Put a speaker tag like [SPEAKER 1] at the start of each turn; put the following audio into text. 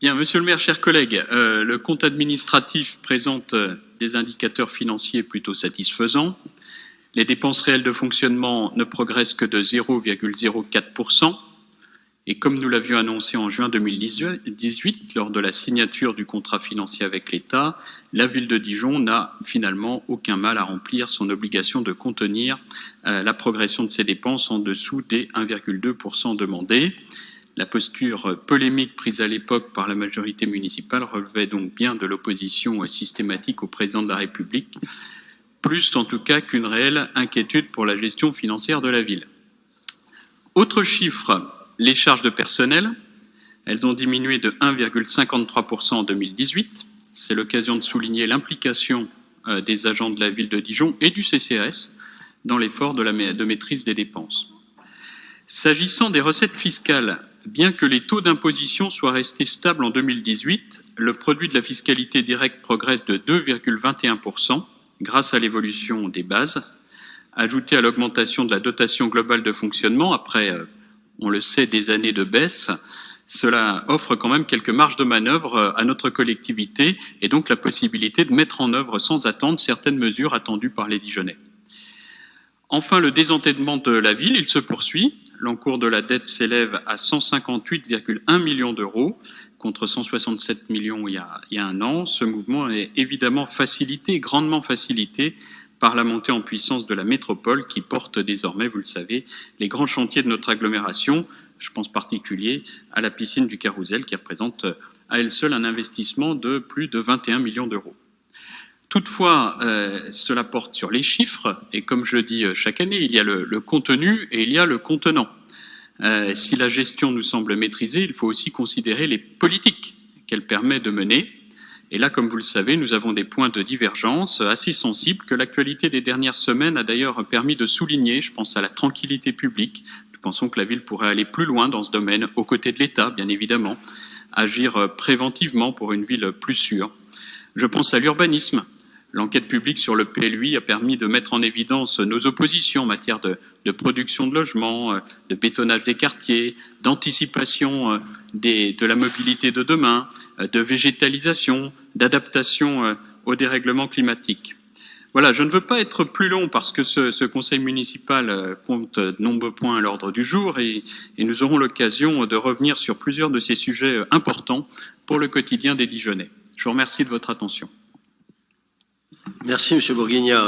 [SPEAKER 1] Bien, monsieur le maire, chers collègues, le compte administratif présente des indicateurs financiers plutôt satisfaisants. Les dépenses réelles de fonctionnement ne progressent que de 0,04%. Et comme nous l'avions annoncé en juin 2018, lors de la signature du contrat financier avec l'État, la ville de Dijon n'a finalement aucun mal à remplir son obligation de contenir la progression de ses dépenses en dessous des 1,2% demandés. La posture polémique prise à l'époque par la majorité municipale relevait donc bien de l'opposition systématique au président de la République, plus en tout cas qu'une réelle inquiétude pour la gestion financière de la ville. Autre chiffre, les charges de personnel, elles ont diminué de 1,53% en 2018. C'est l'occasion de souligner l'implication des agents de la ville de Dijon et du CCAS dans l'effort de maîtrise des dépenses. S'agissant des recettes fiscales, bien que les taux d'imposition soient restés stables en 2018, le produit de la fiscalité directe progresse de 2,21% grâce à l'évolution des bases, ajoutée à l'augmentation de la dotation globale de fonctionnement après, on le sait, des années de baisse. Cela offre quand même quelques marges de manœuvre à notre collectivité et donc la possibilité de mettre en œuvre sans attendre certaines mesures attendues par les Dijonnais. Enfin, le désendettement de la ville, il se poursuit. L'encours de la dette s'élève à 158,1 millions d'euros contre 167 millions il y a un an. Ce mouvement est évidemment facilité, grandement facilité, par la montée en puissance de la métropole qui porte désormais, vous le savez, les grands chantiers de notre agglomération. Je pense en particulier à la piscine du Carousel qui représente à elle seule un investissement de plus de 21 millions d'euros. Toutefois, cela porte sur les chiffres, et comme je dis chaque année, il y a le contenu et il y a le contenant. Si la gestion nous semble maîtrisée, il faut aussi considérer les politiques qu'elle permet de mener. Et là, comme vous le savez, nous avons des points de divergence assez sensibles que l'actualité des dernières semaines a d'ailleurs permis de souligner. Je pense à la tranquillité publique. Nous pensons que la ville pourrait aller plus loin dans ce domaine, aux côtés de l'État, bien évidemment, agir préventivement pour une ville plus sûre. Je pense à l'urbanisme. L'enquête publique sur le PLUI a permis de mettre en évidence nos oppositions en matière de production de logements, de bétonnage des quartiers, d'anticipation de la mobilité de demain, de végétalisation, d'adaptation au dérèglement climatique. Voilà, je ne veux pas être plus long parce que ce conseil municipal compte de nombreux points à l'ordre du jour et nous aurons l'occasion de revenir sur plusieurs de ces sujets importants pour le quotidien des Dijonnais. Je vous remercie de votre attention.
[SPEAKER 2] Merci, Monsieur Bourguignat.